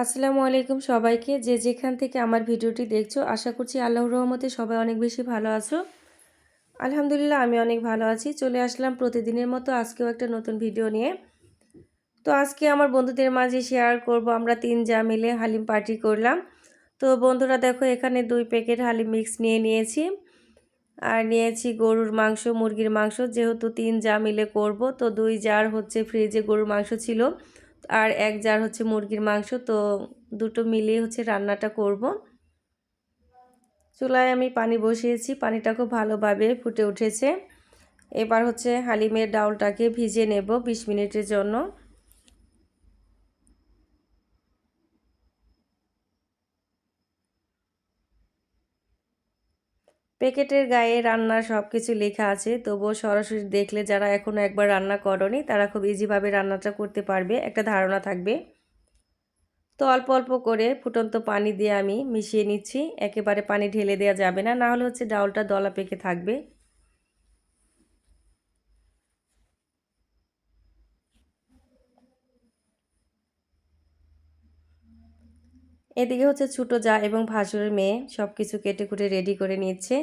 আসসালামু আলাইকুম সবাইকে, যে যেখান থেকে আমার ভিডিওটি দেখছো। আশা করছি আল্লাহর রহমতে সবাই অনেক বেশি ভালো আছো। আলহামদুলিল্লাহ আমি অনেক ভালো আছি। চলে আসলাম প্রতিদিনের মতো আজকেও একটা নতুন ভিডিও নিয়ে। তো আজকে আমার বন্ধুদের মাঝে শেয়ার করব, আমরা 3 জা মিলে হালিম পার্টি করলাম। তো বন্ধুরা দেখো, এখানে 2 প্যাকেট হালিম মিক্স নিয়ে নিয়েছি। আর নিয়েছি গরুর মাংস, মুরগির মাংস, যেহেতু 3 জা মিলে করব। তো 2 জার হচ্ছে ফ্রিজে গরুর মাংস ছিল, আর 1 জার হচ্ছে মুরগির মাংস। তো দুটো মিলিয়ে হচ্ছে রান্নাটা করব। চুলায় আমি পানি বসিয়েছি, পানিটা খুব ভালোভাবে ফুটে উঠেছে। এবার হচ্ছে হালিমের ডাউলটাকে ভিজিয়ে নেব 20 মিনিটের জন্য। প্যাকেটের গায়ে রান্নার সব কিছু লেখা আছে, তবুও সরাসরি দেখলে যারা এখনও একবার রান্না করনি তারা খুব ইজিভাবে রান্নাটা করতে পারবে, একটা ধারণা থাকবে। তো অল্প অল্প করে ফুটন্ত পানি দিয়ে আমি মিশিয়ে নিচ্ছি। একেবারে পানি ঢেলে দেওয়া যাবে না, না হলে হচ্ছে ডাউলটা দলা পেকে থাকবে। এদিকে হচ্ছে ছোটো জা এবং ভাসুরের মেয়ে সব কিছু কেটে কুটে রেডি করে নিচ্ছে।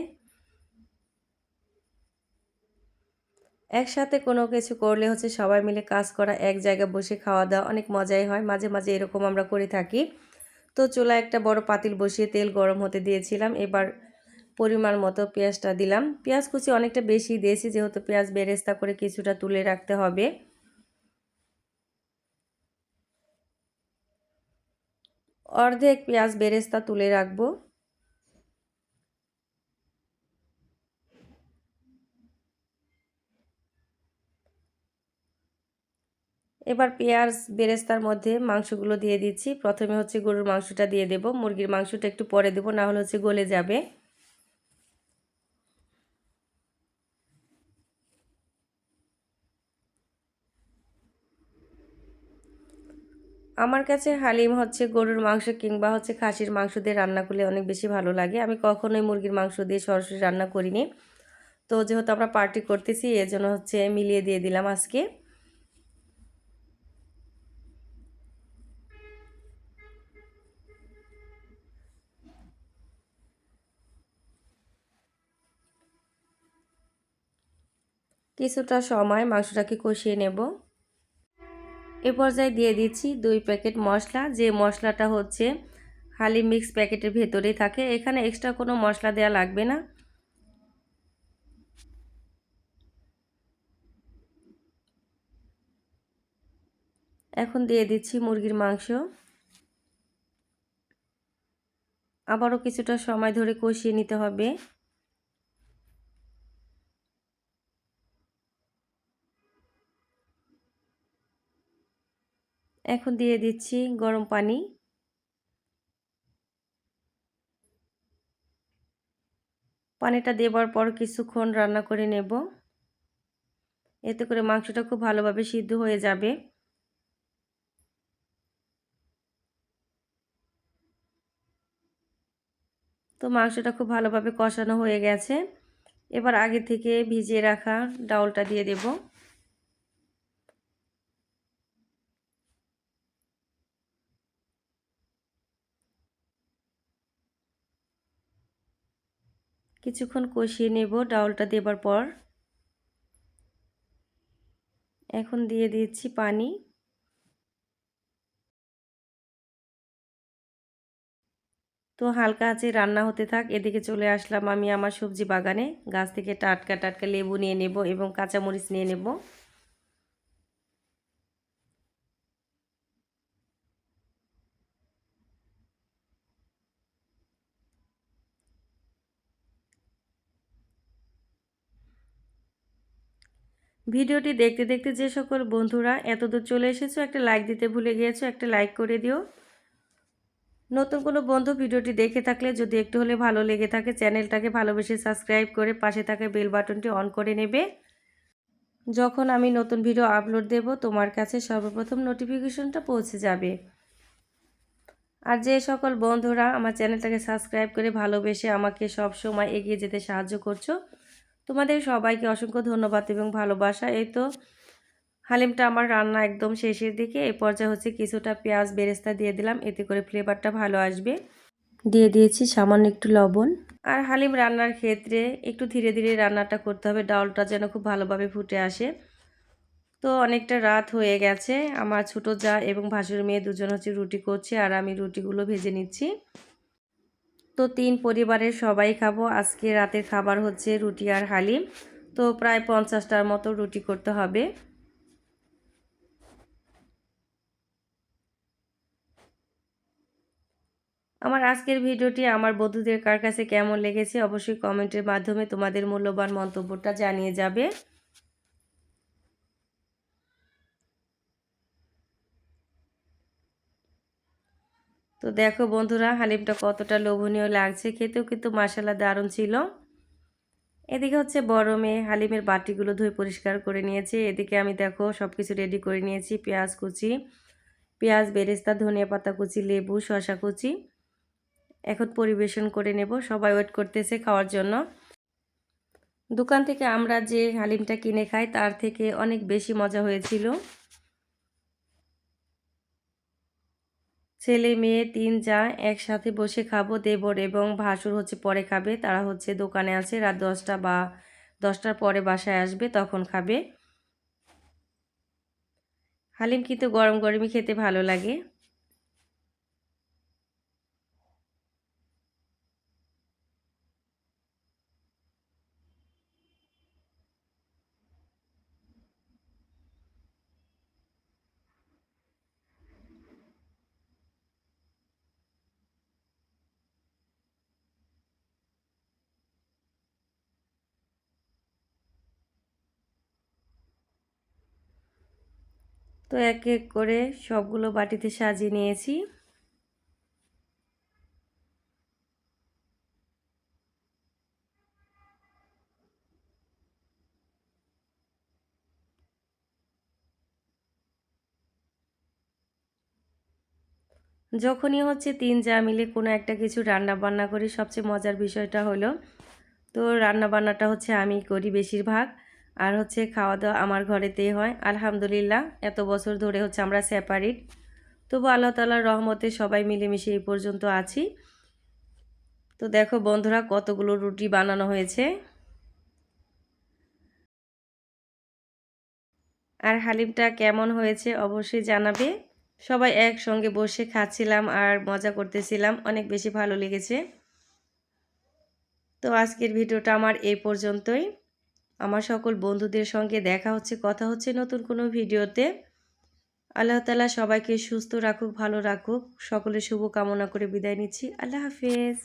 একসাথে কোনো কিছু করলে হচ্ছে সবাই মিলে কাজ করা, এক জায়গায় বসে খাওয়া দাওয়া অনেক মজাই হয়। মাঝে মাঝে এরকম আমরা করে থাকি। তো চুলায় একটা বড় পাতিল বসিয়ে তেল গরম হতে দিয়েছিলাম। এবার পরিমাণ মতো পেঁয়াজটা দিলাম। পেঁয়াজ কুচি অনেকটা বেশি দিয়েছি, যেহেতু পেঁয়াজ বেরেস্তা করে কিছুটা তুলে রাখতে হবে। অর্ধেক পেঁয়াজ বেরেস্তা তুলে রাখবো। এবার পেঁয়াজ বেরেস্তার মধ্যে মাংসগুলো দিয়ে দিচ্ছি। প্রথমে হচ্ছে গরুর মাংসটা দিয়ে দেব, মুরগির মাংসটা একটু পরে দেব, না হলে হচ্ছে গলে যাবে। আমার কাছে হালিম হচ্ছে গরুর মাংস কিংবা হচ্ছে খাসির মাংস দিয়ে রান্না করলে অনেক বেশি ভালো লাগে। আমি কখনোই মুরগির মাংস দিয়ে সরাসরি রান্না করিনি। তো যেহেতু আমরা পার্টি করতেছি, এজন্য হচ্ছে মিলিয়ে দিয়ে দিলাম আজকে। কিছুটা সময় মাংসটাকে কষিয়ে নেব। এ পর্যায়ে দিয়ে দিচ্ছি 2 প্যাকেট মশলা, যে মশলাটা হচ্ছে হালিম মিক্স প্যাকেটের ভেতরেই থাকে। এখানে এক্সট্রা কোনো মশলা দেওয়া লাগবে না। এখন দিয়ে দিচ্ছি মুরগির মাংস। আবারও কিছুটা সময় ধরে কষিয়ে নিতে হবে। এখন দিয়ে দিচ্ছি গরম পানি। পানিটা দেওয়ার পর কিছুক্ষণ রান্না করে নেব। এতে করে মাংসটা খুব ভালোভাবে সিদ্ধ হয়ে যাবে। তো মাংসটা খুব ভালোভাবে কষানো হয়ে গেছে। এবার আগে থেকে ভিজিয়ে রাখা ডাউলটা দিয়ে দেব। কিছুক্ষণ কষিয়ে নেব ডাউলটা দেবার পর। এখন দিয়ে দিচ্ছি পানি। তো হালকা আঁচে রান্না হতে থাক। এদিকে চলে আসলাম আমি আমার সবজি বাগানে। গাছ থেকে টাটকা টাটকা লেবু নিয়ে নেব এবং কাঁচামরিচ নিয়ে নেব। ভিডিওটি দেখতে দেখতে যে সকল বন্ধুরা এতদূর চলে এসেছো, একটা লাইক দিতে ভুলে গিয়েছো, একটা লাইক করে দিও। নতুন কোনো বন্ধু ভিডিওটি দেখে থাকলে যদি একটু হলে ভালো লেগে থাকে, চ্যানেলটাকে ভালোবেসে সাবস্ক্রাইব করে পাশে থাকা বেল বাটনটি অন করে নেবে। যখন আমি নতুন ভিডিও আপলোড দেব তোমার কাছে সর্বপ্রথম নোটিফিকেশনটা পৌঁছে যাবে। আর যে সকল বন্ধুরা আমার চ্যানেলটাকে সাবস্ক্রাইব করে ভালোবেসে আমাকে সব সময় এগিয়ে যেতে সাহায্য করছো, তোমাদের সবাইকে অসংখ্য ধন্যবাদ এবং ভালোবাসা। এই তো হালিমটা আমার রান্না একদম শেষের দিকে। এই পর্যায়ে হচ্ছে কিছুটা পেঁয়াজ বেরেস্তা দিয়ে দিলাম, এতে করে ফ্লেভারটা ভালো আসবে। দিয়ে দিয়েছি সামান্য একটু লবণ। আর হালিম রান্নার ক্ষেত্রে একটু ধীরে ধীরে রান্নাটা করতে হবে, ডালটা যেন খুব ভালোভাবে ফুটে আসে। তো অনেকটা রাত হয়ে গেছে, আমার ছোট জা এবং ভাসুর মেয়ে দুজন হচ্ছে রুটি করছে আর আমি রুটিগুলো ভেজে নিচ্ছি। তো 3 পরিবারের সবাই খাবো। আজকে রাতের খাবার হচ্ছে রুটি আর হালিম। তো প্রায় 50টার মতো রুটি করতে হবে। আমার আজকের ভিডিওটি আমার বন্ধুদের কার কাছে কেমন লেগেছে অবশ্যই কমেন্টের মাধ্যমে তোমাদের মূল্যবান মন্তব্যটা জানিয়ে যাবে। তো দেখো বন্ধুরা, হালিমটা কতটা লোভনীয় লাগছে, খেতেও কিন্তু মাশাআল্লাহ দারুণ ছিল। এদিকে হচ্ছে বড় মেয়ে হালিমের বাটিগুলো ধুয়ে পরিষ্কার করে নিয়েছে। এদিকে আমি দেখো সব কিছু রেডি করে নিয়েছি, পেঁয়াজ কুচি, পেঁয়াজ বেরেস্তা, ধনিয়া পাতা কুচি, লেবু, শসা কুচি। এখন পরিবেশন করে নেব, সবাই ওয়েট করতেছে খাওয়ার জন্য। দোকান থেকে আমরা যে হালিমটা কিনে খাই তার থেকে অনেক বেশি মজা হয়েছিল। ছেলে মেয়ে 3 জা একসাথে বসে খাবো, দেবর এবং ভাসুর হচ্ছে পরে খাবে, তারা হচ্ছে দোকানে আছে, রাত 10টা বা 10টার পরে বাসায় আসবে, তখন খাবে। হালিম কিন্তু গরম গরমই খেতে ভালো লাগে। তো এক এক করে সবগুলো বাটিতে সাজিয়ে নিয়েছি। যখনই হচ্ছে 3 জা মিলে কোনো একটা কিছু রান্না বান্না করি, সবচেয়ে মজার বিষয়টা হলো তো রান্না বান্নাটা হচ্ছে আমি করি বেশিরভাগ, আর হচ্ছে খাওয়া দাওয়া আমার ঘরেতেই হয়। আলহামদুলিল্লাহ এত বছর ধরে হচ্ছে আমরা সেপারেট, তবু আল্লাহ তাআলার রহমতে সবাই মিলেমিশে এই পর্যন্ত আছি। তো দেখো বন্ধুরা কতগুলো রুটি বানানো হয়েছে। আর হালিমটা কেমন হয়েছে অবশ্যই জানাবে। সবাই একসঙ্গে বসে খাচ্ছিলাম আর মজা করতেছিলাম, অনেক বেশি ভালো লেগেছে। তো আজকের ভিডিওটা আমার এই পর্যন্তই। আমার সকল বন্ধুদের সঙ্গে দেখা হচ্ছে, কথা হচ্ছে নতুন কোনো ভিডিওতে। আল্লাহ তাআলা সবাইকে সুস্থ রাখুক, ভালো রাখুক। সকলের শুভ কামনা করে বিদায় নিচ্ছি। আল্লাহ হাফেজ।